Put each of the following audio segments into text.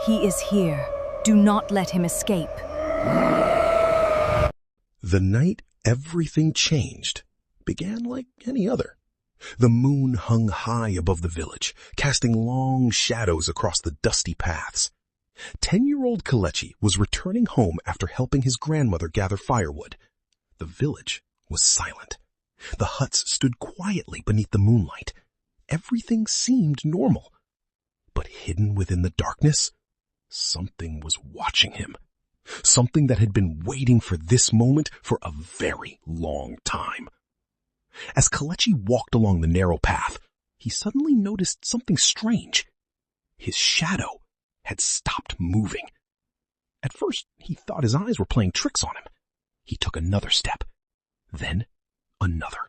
He is here. Do not let him escape. The night everything changed began like any other. The moon hung high above the village, casting long shadows across the dusty paths. 10-year-old Kelechi was returning home after helping his grandmother gather firewood. The village was silent. The huts stood quietly beneath the moonlight. Everything seemed normal. But hidden within the darkness, something was watching him. Something that had been waiting for this moment for a very long time. As Kelechi walked along the narrow path, he suddenly noticed something strange. His shadow had stopped moving. At first, he thought his eyes were playing tricks on him. He took another step, then another.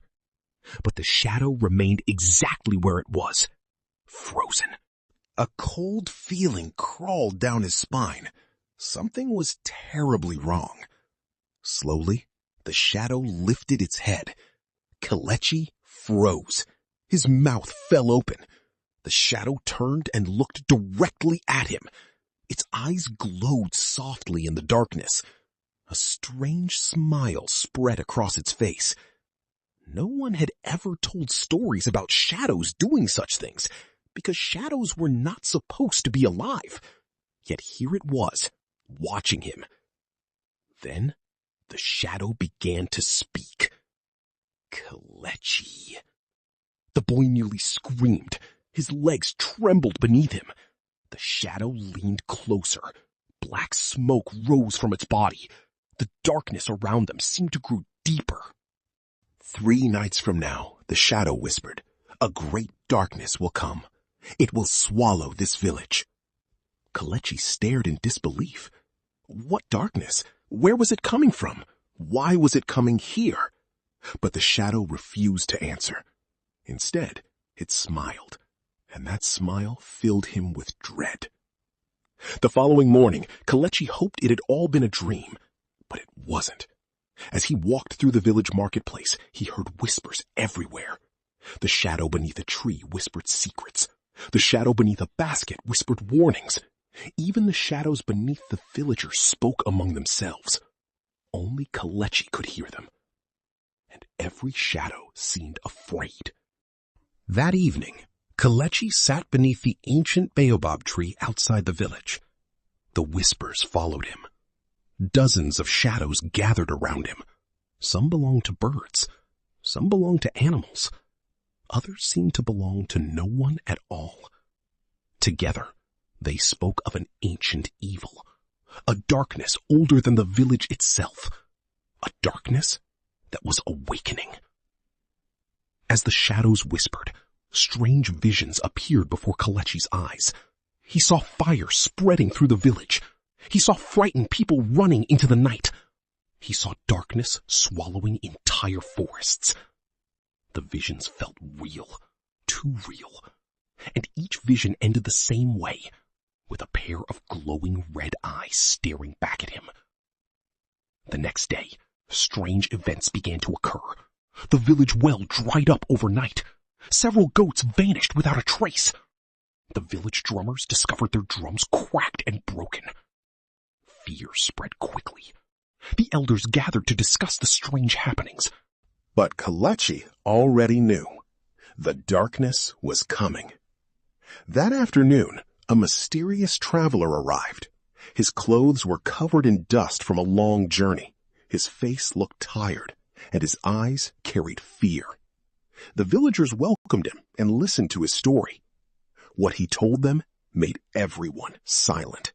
But the shadow remained exactly where it was, frozen. A cold feeling crawled down his spine. Something was terribly wrong. Slowly, the shadow lifted its head. Kelechi froze. His mouth fell open. The shadow turned and looked directly at him. Its eyes glowed softly in the darkness. A strange smile spread across its face. No one had ever told stories about shadows doing such things, because shadows were not supposed to be alive. Yet here it was, watching him. Then the shadow began to speak. Kelechi. The boy nearly screamed. His legs trembled beneath him. The shadow leaned closer. Black smoke rose from its body. The darkness around them seemed to grow deeper. 3 nights from now, the shadow whispered, a great darkness will come. It will swallow this village. Kelechi stared in disbelief. What darkness? Where was it coming from? Why was it coming here? But the shadow refused to answer. Instead, it smiled, and that smile filled him with dread. The following morning, Kelechi hoped it had all been a dream, but it wasn't. As he walked through the village marketplace, he heard whispers everywhere. The shadow beneath a tree whispered secrets. The shadow beneath a basket whispered warnings. Even the shadows beneath the villagers spoke among themselves. Only Kelechi could hear them. And every shadow seemed afraid. That evening, Kelechi sat beneath the ancient baobab tree outside the village. The whispers followed him. Dozens of shadows gathered around him. Some belonged to birds. Some belonged to animals. Others seemed to belong to no one at all. Together, they spoke of an ancient evil, a darkness older than the village itself, a darkness that was awakening. As the shadows whispered, strange visions appeared before Kelechi's eyes. He saw fire spreading through the village. He saw frightened people running into the night. He saw darkness swallowing entire forests. The visions felt real, too real, and each vision ended the same way, with a pair of glowing red eyes staring back at him. The next day, strange events began to occur. The village well dried up overnight. Several goats vanished without a trace. The village drummers discovered their drums cracked and broken. Fear spread quickly. The elders gathered to discuss the strange happenings. But Kelechi already knew. The darkness was coming. That afternoon, a mysterious traveler arrived. His clothes were covered in dust from a long journey. His face looked tired, and his eyes carried fear. The villagers welcomed him and listened to his story. What he told them made everyone silent.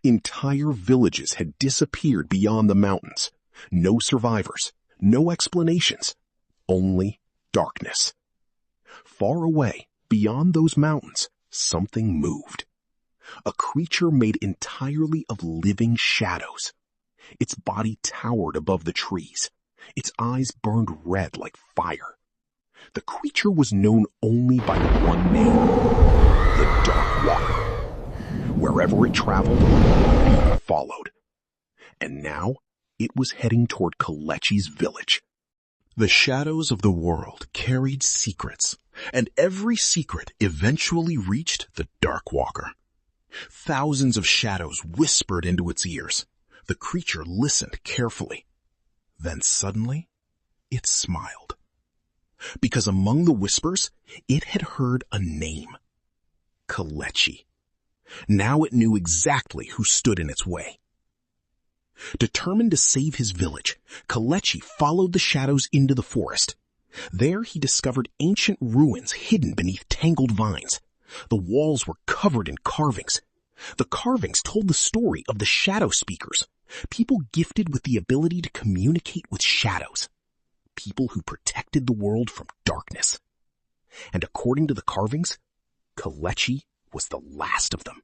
Entire villages had disappeared beyond the mountains. No survivors, no explanations, only darkness. Far away, beyond those mountains, something moved. A creature made entirely of living shadows. Its body towered above the trees. Its eyes burned red like fire. The creature was known only by one name, the Dark Walker. Wherever it traveled, fear followed. And now it was heading toward Kelechi's village. The shadows of the world carried secrets, and every secret eventually reached the Dark Walker. Thousands of shadows whispered into its ears. The creature listened carefully. Then suddenly, it smiled. Because among the whispers, it had heard a name. Kelechi. Now it knew exactly who stood in its way. Determined to save his village, Kelechi followed the shadows into the forest. There he discovered ancient ruins hidden beneath tangled vines. The walls were covered in carvings. The carvings told the story of the shadow speakers, people gifted with the ability to communicate with shadows, people who protected the world from darkness. And according to the carvings, Kelechi was the last of them.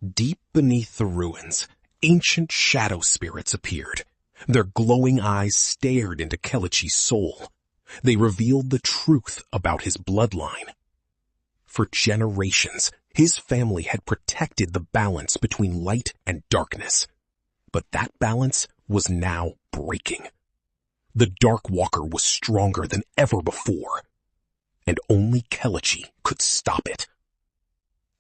Deep beneath the ruins, ancient shadow spirits appeared. Their glowing eyes stared into Kelechi's soul. They revealed the truth about his bloodline. For generations, his family had protected the balance between light and darkness. But that balance was now breaking. The Dark Walker was stronger than ever before, and only Kelechi could stop it.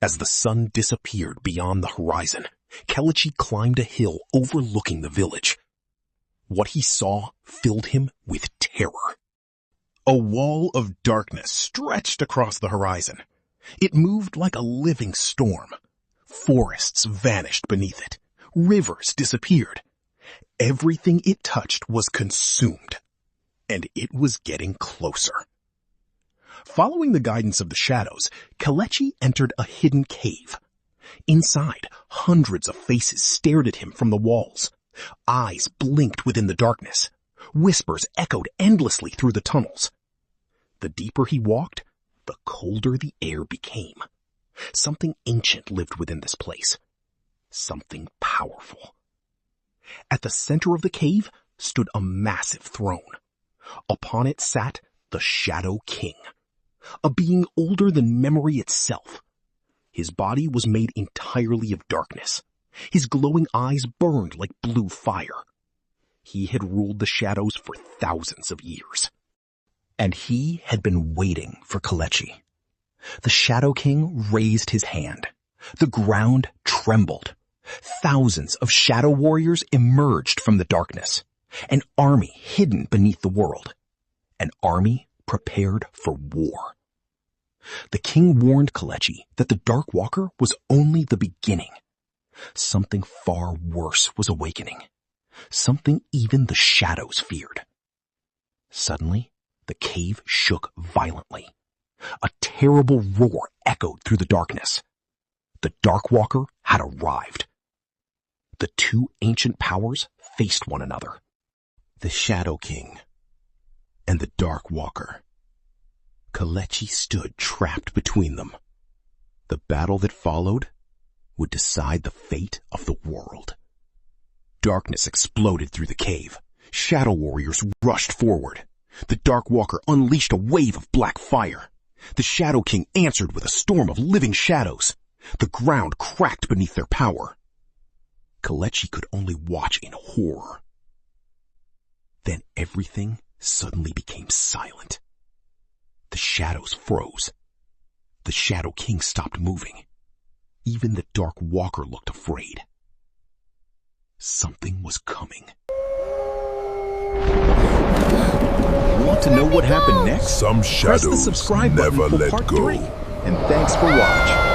As the sun disappeared beyond the horizon, Kelechi climbed a hill overlooking the village. What he saw filled him with terror. A wall of darkness stretched across the horizon. It moved like a living storm. Forests vanished beneath it. Rivers disappeared. Everything it touched was consumed, and it was getting closer. Following the guidance of the shadows, Kelechi entered a hidden cave. Inside, hundreds of faces stared at him from the walls. Eyes blinked within the darkness. Whispers echoed endlessly through the tunnels. The deeper he walked, the colder the air became. Something ancient lived within this place. Something powerful. At the center of the cave stood a massive throne. Upon it sat the Shadow King, a being older than memory itself. His body was made entirely of darkness. His glowing eyes burned like blue fire. He had ruled the shadows for thousands of years. And he had been waiting for Kelechi. The Shadow King raised his hand. The ground trembled. Thousands of shadow warriors emerged from the darkness. An army hidden beneath the world. An army prepared for war. The king warned Kelechi that the Dark Walker was only the beginning. Something far worse was awakening. Something even the shadows feared. Suddenly, the cave shook violently. A terrible roar echoed through the darkness. The Dark Walker had arrived. The two ancient powers faced one another. The Shadow King and the Dark Walker. Kelechi stood trapped between them. The battle that followed would decide the fate of the world. Darkness exploded through the cave. Shadow warriors rushed forward. The Dark Walker unleashed a wave of black fire. The Shadow King answered with a storm of living shadows. The ground cracked beneath their power. Kelechi could only watch in horror. Then everything suddenly became silent. The shadows froze. The Shadow King stopped moving. Even the Dark Walker looked afraid. Something was coming. Want to know what happened next? Some shadows Press the subscribe button never for let part go. 3. And thanks for watching.